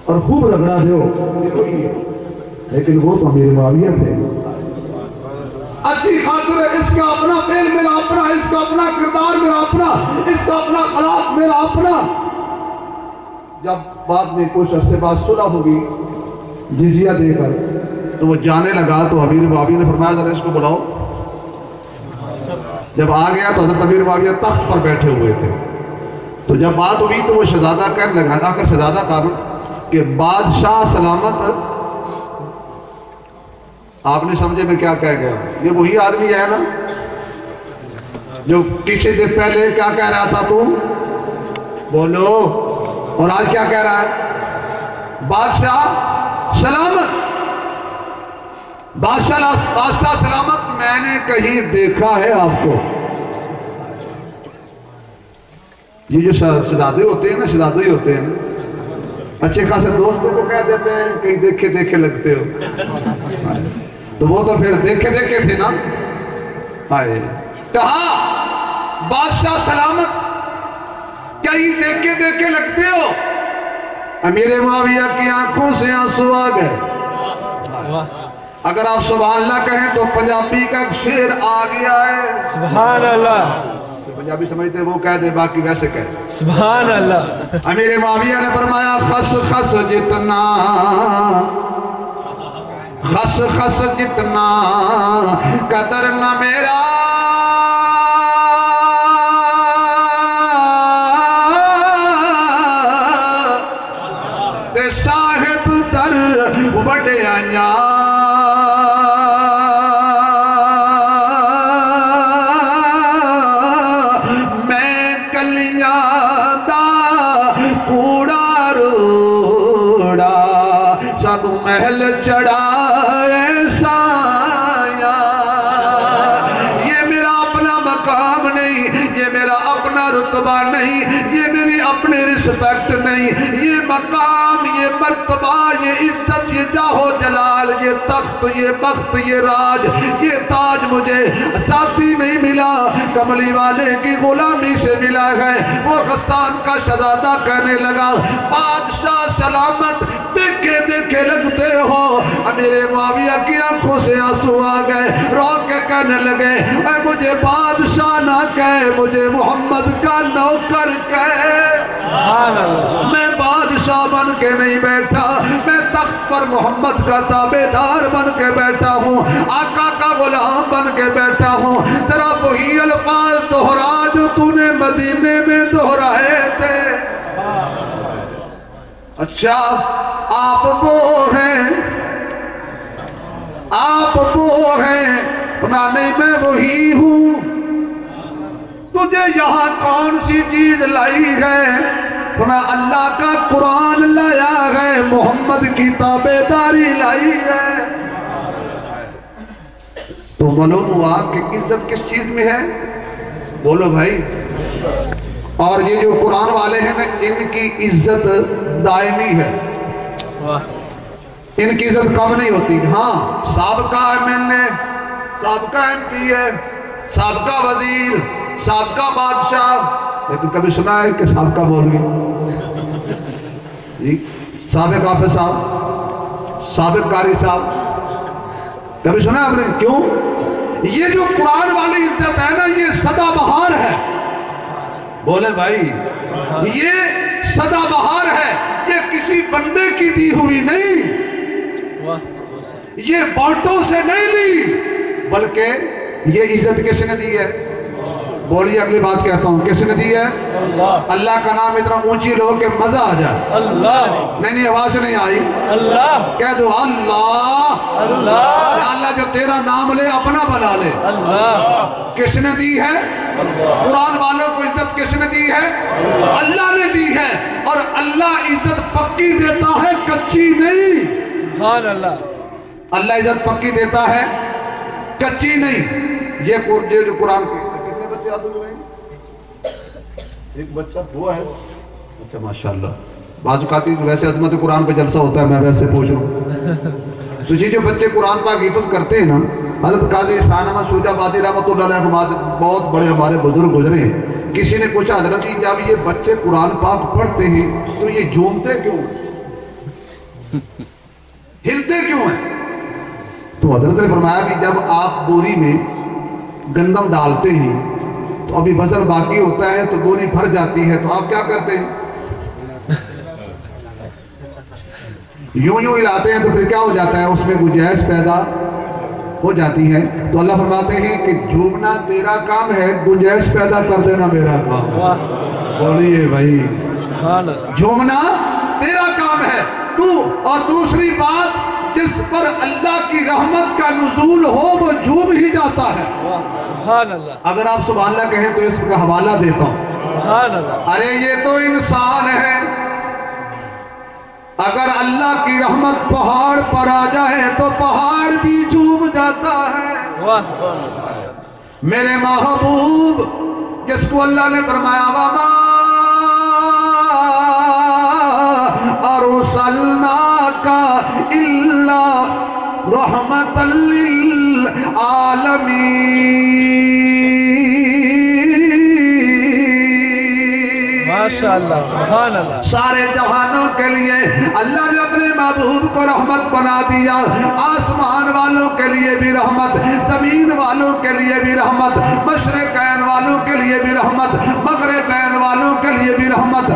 اور خوب رگڑا دو, لیکن وہ تو امیر معاویہ تھے. اچھی خاطر ہے, اس کا اپنا فعل میرا اپنا, اس کا اپنا کردار میرا اپنا, اس کا اپنا اخلاق میرا اپنا. جب بعد میں کچھ عرصے بعد صلح ہوگی جزیہ دے کر تو وہ جانے لگا تو امیر معاویہ نے فرمایا ذرا اس کو بلاؤ. جب آ گیا تو حضرت امیر معاویہ تخت پر بیٹھے ہوئے تھے. تو جب بات ہوئی تو وہ شہزادہ کہنے لگا, آخر شہزادہ کہا کہ بادشاہ سلامت. آپ نے سمجھے میں کیا کہہ گیا؟ یہ وہی آدمی ہے نا جو کسی دن پہلے کیا کہہ رہا تھا تم بولو, اور آج کیا کہہ رہا ہے؟ بادشاہ سلامت. بادشاہ سلامت میں نے کہیں دیکھا ہے آپ کو. یہ جو شہزادے ہوتے ہیں نا, شہزادے ہی ہوتے ہیں نا, اچھے خاصے دوستوں کو کہہ دیتے ہیں کہیں دیکھے دیکھے لگتے ہو. تو وہ تو پھر دیکھے دیکھے تھے نا. کہا بادشاہ سلامت کہیں دیکھے دیکھے لگتے ہو. امیر معاویہ کی آنکھوں سے آنسو آ گئے. اگر آپ سبحان اللہ کہیں تو پنجابی کا ایک شعر آ گیا ہے. سبحان اللہ. پنجابی سمجھتے ہیں وہ کہہ دے, باقی ویسے کہہ. سبحان اللہ. امیر معاویہ نے فرمایا خس خس جتنا خس خس جتنا قدر نہ میرا تے صاحب در وڈے آنیا میں کلیاں دا کوڑا روڑا سانو محل چڑھائے سایہ یہ میرا اپنا مقام نہیں یہ میرا اپنا رتبہ نہیں یہ میری اپنی رسپیکٹ نہیں یہ مقام یہ مرتبہ یہ عزت یہ جاہ و جلال یہ تخت یہ بخت یہ راج یہ تاج مجھے ساتھی نہیں ملا کملی والے کی غلامی سے ملا ہے وہ غسان کا شہزادہ کہنے لگا بادشاہ سلامت دیکھے دیکھے لگتے ہو امیر معاویہ کی آنکھوں سے آنسو آ گئے رو کے کہنے لگے اے مجھے بادشاہ نہ کہے مجھے محمد کا نوکر کہے سبحان اللہ میں بادشاہ بن کے نہیں بیٹھا میں تخت پر محمد کا تابعدار بن کے بیٹھا ہوں آقا کا غلام بن کے بیٹھا ہوں تیرا وہی الفاظ دہرا جو تو نے مدینے میں دہرائے تھے اچھا آپ وہ ہیں نہیں میں وہی ہوں تجھے یہاں کون سی چیز لائی ہے میں اللہ کا قرآن لایا ہے محمد کی تابعداری لائی ہے تو معلوم ہوا کہ عزت کس چیز میں ہے بولو بھائی اور یہ جو قرآن والے ہیں نا ان کی عزت دائمی ہے ان کی عزت کم نہیں ہوتی ہاں سابقہ MLA سابقہ MP ہے سابقہ وزیر سابقہ بادشاہ لیکن کبھی سنا ہے کہ سابقہ بول گئی سابق حافظ صاحب سابق قاری صاحب کبھی سنا ہے آپ نے کیوں یہ جو قرآن والی عزت ہے نا یہ سدا بہار ہے بولے بھائی یہ سدا بہار ہے یہ کسی بندے کی دی ہوئی نہیں یہ بانٹوں سے نہیں لی بلکہ یہ عزت کس نے دی ہے بولیے اگلی بات کہتا ہوں کس نے دی ہے اللہ کا نام اتنا اونچی لو کہ مزہ آ جائے نہیں آواز نہیں آئی کہہ دو اللہ جو تیرا نام لے اپنا بنا لے کس نے دی ہے قرآن والوں کو عزت کس نے دی ہے اللہ نے دی ہے اور اللہ عزت پکی دیتا ہے کچی نہیں سبحان اللہ اللہ عزت پکی دیتا ہے کچی نہیں یہ جو قرآن کی کتنے بچے آپ ہوئے ہیں ایک بچہ ہوا ہے اچھا ماشاءاللہ بعض اوقات ویسے عظمت قرآن پہ جلسہ ہوتا ہے میں ویسے پوچھ رہا ہوں تو جو بچے قرآن پاک حفظ کرتے ہیں نا حضرت قاضی احسان احمد شوجہ بادی رحمۃ اللہ علیہ بہت بڑے ہمارے بزرگ گزرے ہیں کسی نے پوچھا حضرت جب یہ بچے قرآن پاک پڑھتے ہیں تو یہ جھومتے کیوں ہلتے کیوں ہیں تو حضرت نے فرمایا کہ جب آپ بوری میں گندم ڈالتے ہیں تو ابھی وزن باقی ہوتا ہے تو بوری بھر جاتی ہے تو آپ کیا کرتے ہیں یوں ہلاتے ہیں تو پھر کیا ہو جاتا ہے اس میں گنجائش پیدا ہو جاتی ہے تو اللہ فرماتے ہیں کہ جھومنا تیرا کام ہے گنجائش پیدا کر دینا میرا کام بولیے بھائی جھومنا تیرا کام ہے تو اور دوسری بات جس پر اللہ کی رحمت کا نزول ہو وہ جھوم ہی جاتا ہے سبحان اللہ اگر آپ سبحان اللہ کہیں تو اس کا حوالہ دیتا ہوں سبحان اللہ ارے یہ تو انسان ہے اگر اللہ کی رحمت پہاڑ پر آ جائے تو پہاڑ بھی جھوم جاتا ہے میرے محبوب جس کو اللہ نے فرمایا وَمَا أَرْسَلْنَاكَ إِلَّا رَحْمَةً لِلْعَالَمِينَ ماشاءاللہ سبحان اللہ سارے جہانوں کے لیے اللہ نے اپنے محبوب کو رحمت بنا دیا آسمان والوں کے لیے بھی رحمت زمین والوں کے لیے بھی رحمت مشرقین والوں کے لیے بھی رحمت مغربین والوں کے لیے بھی رحمت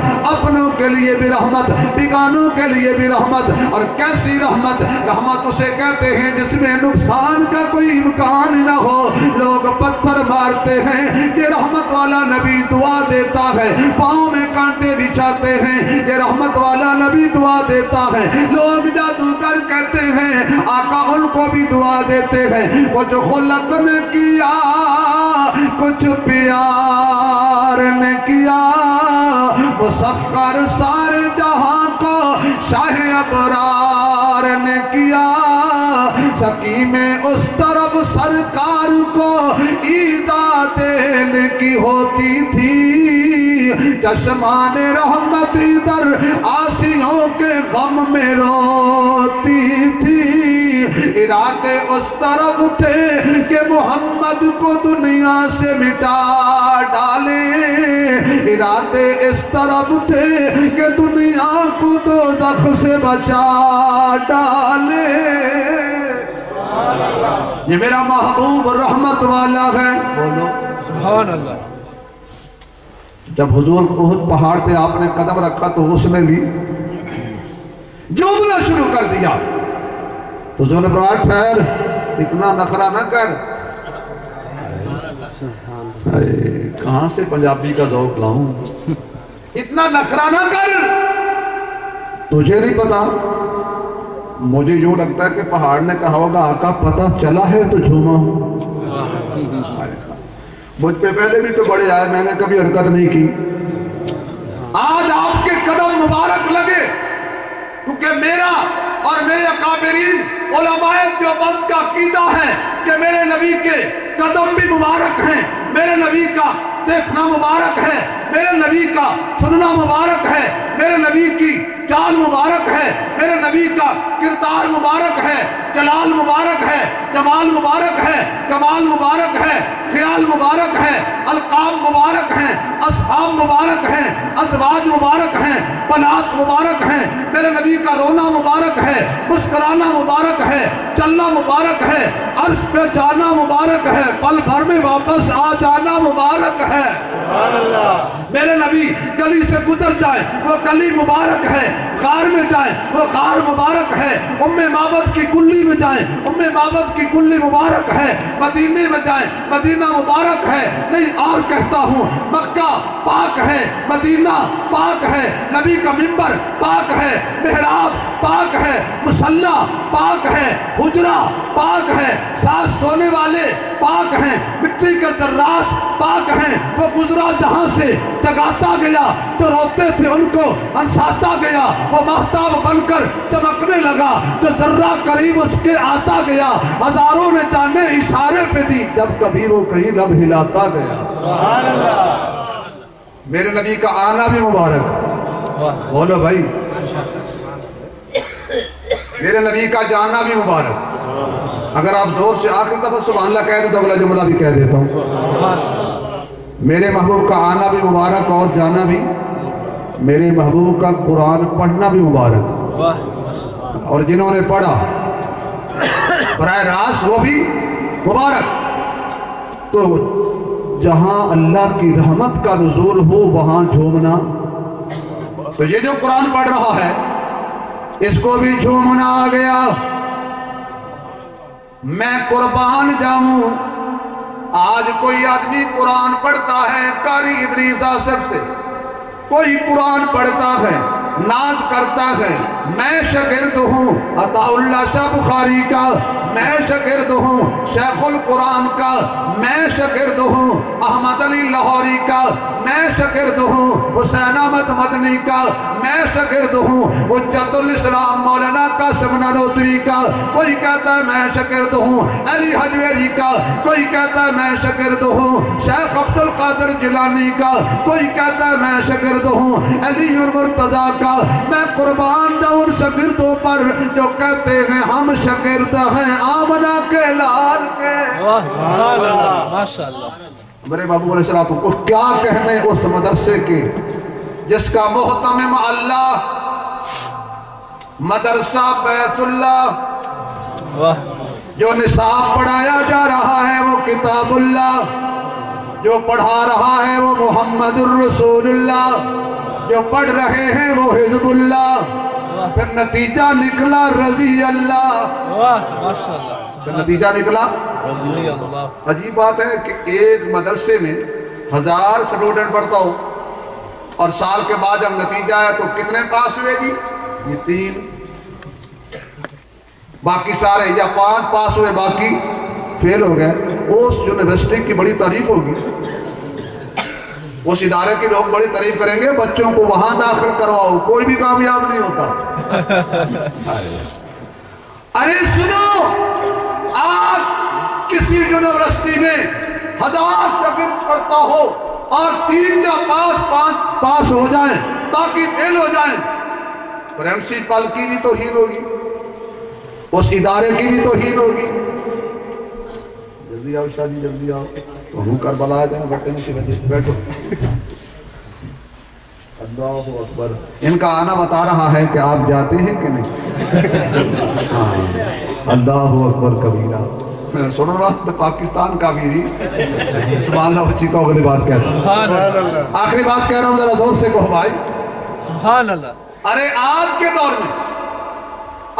اپنوں کے لیے بھی رحمت، بیگانوں کے لیے بھی رحمت. اور کیسی رحمت؟ رحمت اسے کہتے ہیں جس میں نقصان کا کوئی امکان نہ ہو. لوگ پتھر مارتے ہیں، یہ رحمت والا نبی دعا دیتا ہے. پاؤں میں کانٹے بچھاتے ہیں، یہ رحمت والا نبی دعا دیتا ہے. لوگ جادوگر کہتے ہیں، آقا ان کو بھی دعا دیتے ہیں. کچھ خلق نے کیا، کچھ پیار نے کیا، مسخر سارے جہاں کو شاہ ابرار نے کیا. سکیم اس طرف سرکار کو عیدہ دینے کی ہوتی تھی، چشمان رحمت ادھر عاصیوں کے غم میں روتی تھی. ارادے اس طرف تھے کہ محمد کو دنیا سے مٹا ڈالیں، ارادے اس طرف تھے کہ دنیا کو دوزخ سے بچا ڈالیں. یہ میرا محبوب رحمت والا ہے. بولو سبحان اللہ. جب حضور احد پہاڑ پہ آپ نے قدم رکھا تو اس نے بھی جملہ شروع کر دیا. تو حضور نے فرمایا ٹھہر، اتنا نخرہ نہ کر. کہاں سے پنجابی کا ذوق لاؤں؟ اتنا نخرہ نہ کر. تجھے نہیں پتا؟ مجھے یوں لگتا ہے کہ پہاڑ نے کہا ہوگا آقا پتہ چلا ہے تو جھوما. مجھ پہ پہلے بھی تو بڑے آئے، میں نے کبھی حرکت نہیں کی. آج آپ کے قدم مبارک لگے کیونکہ میرا اور میرے اکابرین علماء دیوبند کا عقیدہ ہے کہ میرے نبی کے قدم بھی مبارک ہیں، میرے نبی کا دیکھنا مبارک ہے، میرے نبی کا سننا مبارک ہے، میرے نبی کی چال مبارک ہے، میرے نبی کا کردار مبارک ہے، جلال مبارک ہے، جمال مبارک ہے، کمال مبارک ہے، خیال مبارک ہے، القاب مبارک ہیں، اصحاب مبارک ہیں، ازواج مبارک ہیں، بنات مبارک ہیں. میرے نبی کا رونا مبارک ہے، مسکرانا مبارک ہے، چلنا مبارک ہے، عرش پہ جانا مبارک ہے، پل بھر میں واپس آ جانا مبارک ہے. میرے نبی گلی سے گزر جائیں وہ گلی مبارک ہے، غار میں جائیں وہ غار مبارک ہے، ام معبد کی گلی میں جائیں ام معبد کی گلی مبارک ہے، مدینے میں جائیں مدینہ مبارک ہے. نہیں اور کہتا ہوں، مکہ پاک ہے، مدینہ پاک ہے، نبی کا منبر پاک ہے، محراب پاک ہے، مصلی پاک ہے، حجرہ پاک ہے، ساتھ سونے والے پاک ہیں، مٹی کے ذرات پاک ہیں. وہ گزرا جہاں سے جگاتا گیا، جو روتے تھے ان کو ہنساتا گیا. وہ مہتاب بن کر چمکنے لگا، جو ذرہ قریب اس کے آتا گیا. ہزاروں نے جانے اشارے پہ دی، جب کبھی وہ کہیں لب ہلاتا گیا. میرے نبی کا آنا بھی مبارک. بولو بھائی. میرے نبی کا جانا بھی مبارک. اگر آپ زور سے آخر دفعہ سبحان اللہ کہہ دیں تو اگلا جملہ بھی کہہ دیتا ہوں. میرے محبوب کا آنا بھی مبارک اور جانا بھی. میرے محبوب کا قرآن پڑھنا بھی مبارک، اور جنہوں نے پڑھا براہ راست وہ بھی مبارک. تو جہاں اللہ کی رحمت کا نزول ہو وہاں جھومنا. تو یہ جو قرآن پڑھ رہا ہے اس کو بھی جھومنا آ گیا. میں قربان جاؤں، آج کوئی آدمی قرآن پڑھتا ہے قاری ادریس آصف سے، کوئی قرآن پڑھتا ہے ناز کرتا ہے. میں شاگرد ہوں عطا اللہ شاہ بخاری کا، میں شاگرد ہوں شیخ القرآن کا، میں شاگرد ہوں احمد علی لاہوری کا، میں شاگرد ہوں حسین احمد مدنی کا، میں شاگرد ہوں حجت الاسلام مولانا قاسم نانوتوی کا. کوئی کہتا ہے میں شاگرد ہوں علی حجویری کا، کوئی کہتا ہے میں شاگرد ہوں شیخ عبد القادر جیلانی کا، کوئی کہتا ہے میں شاگرد ہوں علی المرتضیٰ کا. میں قربان جاؤں ان شاگردوں پر جو کہتے ہیں ہم شاگرد ہیں آمنہ کے لال کے. سبحان اللہ، ماشاءاللہ. میرے محبوب علیہ السلام کو کیا کہنے اس مدرسے کے جس کا محتمم اللہ، مدرسہ بیت اللہ، جو نصاب پڑھایا جا رہا ہے وہ کتاب اللہ، جو پڑھا رہا ہے وہ محمد الرسول اللہ. جو پڑھ رہے ہیں وہ حزب اللہ، پھر نتیجہ نکلا رضی اللہ، واہ ماشاءاللہ، پھر نتیجہ نکلا رضی اللہ۔ عجیب بات ہے کہ ایک مدرسے میں 1000 اسٹوڈنٹ پڑھتا ہو اور سال کے بعد جب نتیجہ ہے تو کتنے پاس ہوئے جی؟ یہ 3، باقی سارے یا 5 پاس ہوئے باقی فیل ہو گئے۔ اس یونیورسٹی کی بڑی تعریف ہوگی، اس ادارے کے لوگ بڑی تعریف کریں گے، بچوں کو وہاں داخل کرواؤ، کوئی بھی کامیاب نہیں ہوتا۔ ارے سنو، آج کسی یونیورسٹی میں 1000 شاگرد پڑھتا ہو اور 3 یا 5 پاس ہو جائیں، باقی فیل ہو جائیں، پرنسپل کی بھی توہین ہوگی، اس ادارے کی بھی توہین ہوگی۔ جلدی آؤ شاہ جی، جلدی آؤ، تو ہوں کربلا آ جائیں، بیٹھو۔ اللہ اکبر، ان کا آنا بتا رہا ہے کہ آپ جاتے ہیں کہ نہیں؟ ہاں، اللہ اکبر کبیرہ۔ سنن واسطے پاکستان کا بھی جی سبحان اللہ، اچھی کو اگلی بات کہتا ہوں، سبحان اللہ، آخری بات کہہ رہا ہوں، ذرا زور سے کہو بھائی۔ سبحان اللہ۔ ارے آج کے دور میں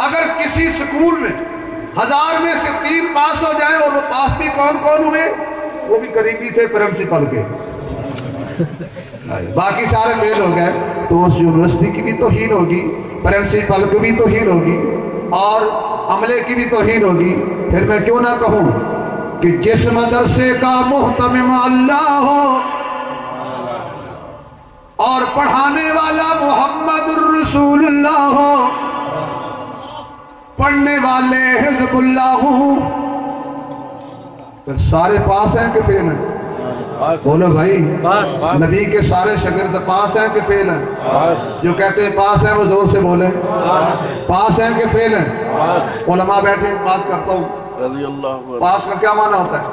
اگر کسی سکول میں 1000 میں سے 3 پاس ہو جائیں، اور وہ پاس بھی کون ہوئے؟ وہ بھی قریبی تھے پرنسپل کے، باقی سارے فیل ہو گئے، تو اس یونیورسٹی کی بھی توہین ہوگی، پرنسپل کی بھی توہین ہوگی، اور عملے کی بھی توہین ہوگی۔ پھر میں کیوں نہ کہوں کہ جس مدرسے کا محتمم اللہ ہو اور پڑھانے والا محمد الرسول اللہ ہو، پڑھنے والے حزب اللہ ہوں، پھر سارے پاس ہیں کہ فیل ہیں؟ بولو بھائی، نبی کے سارے شاگرد پاس ہیں کہ فیل ہیں؟ جو کہتے ہیں پاس ہیں وہ زور سے بولیں، پاس ہیں کہ فیل ہیں؟ علماء بیٹھے، بات کرتا ہوں، پاس کا کیا معنی ہوتا ہے؟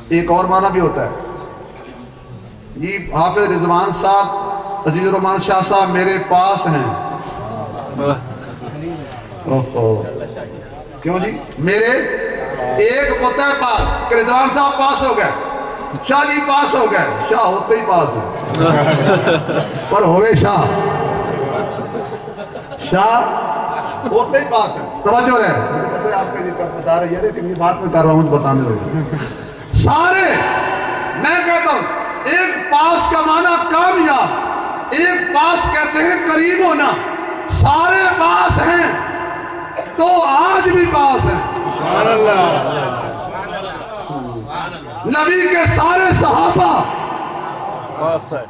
ایک اور معنی بھی ہوتا ہے جی، حافظ رضوان صاحب، عزیز الرحمان شاہ صاحب میرے پاس ہیں۔ کیوں جی؟ میرے ایک ہوتا ہے پاس، کہ رضوان صاحب پاس ہو گئے، شاہ جی پاس ہو گئے، شاہ ہوتے ہی پاس ہیں، پر ہوئے شاہ ہوتے ہی پاس ہیں۔ توجہ رہے، مجھے پتہ ہے آپ کے جی کب بتا رہی ہے، لیکن یہ بات میں کر رہا ہوں، مجھے بتانے لگے سارے۔ میں کہتا ہوں ایک پاس کا معنی کامیاب، ایک پاس کہتے ہیں قریب ہونا، سارے پاس ہیں تو آج بھی پاس ہیں۔ نبی کے سارے صحابہ،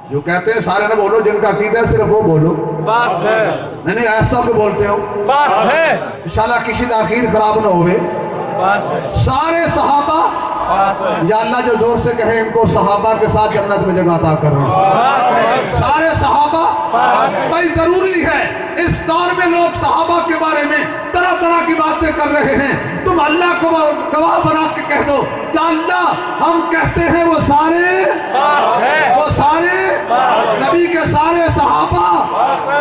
جو کہتے ہیں سارے نہ بولو، جن کا عقیدہ ہے صرف وہ بولو، پاس ہے، نہیں ایسا کو بولتے ہو، پاس ہے، انشاءاللہ کسی تاخیر خراب نہ ہوئے، پاس ہے، سارے صحابہ، پاس ہے، یا اللہ جو زور سے کہیں ان کو صحابہ کے ساتھ جنت میں جگہ عطا کر رہا ہوں، پاس ہے، سارے صحابہ۔ بھائی ضروری ہے اس دور میں لوگ صحابہ کے بارے میں طرح طرح کی باتیں کر رہے ہیں، تم اللہ کو گواہ بنا کے کہہ دو کہ اللہ ہم کہتے ہیں وہ سارے پاس ہے، وہ سارے نبی کے سارے صحابہ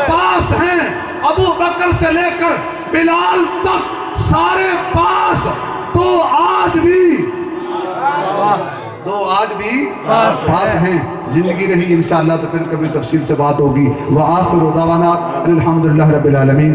پاس ہیں، ابو بکر سے لے کر بلال تک سارے پاس، تو آج بھی پاس ہیں۔ زندگی رہی انشاءاللہ تو پھر کبھی تفصیل سے بات ہوگی۔ وآخر دعوانا الحمدللہ رب العالمین۔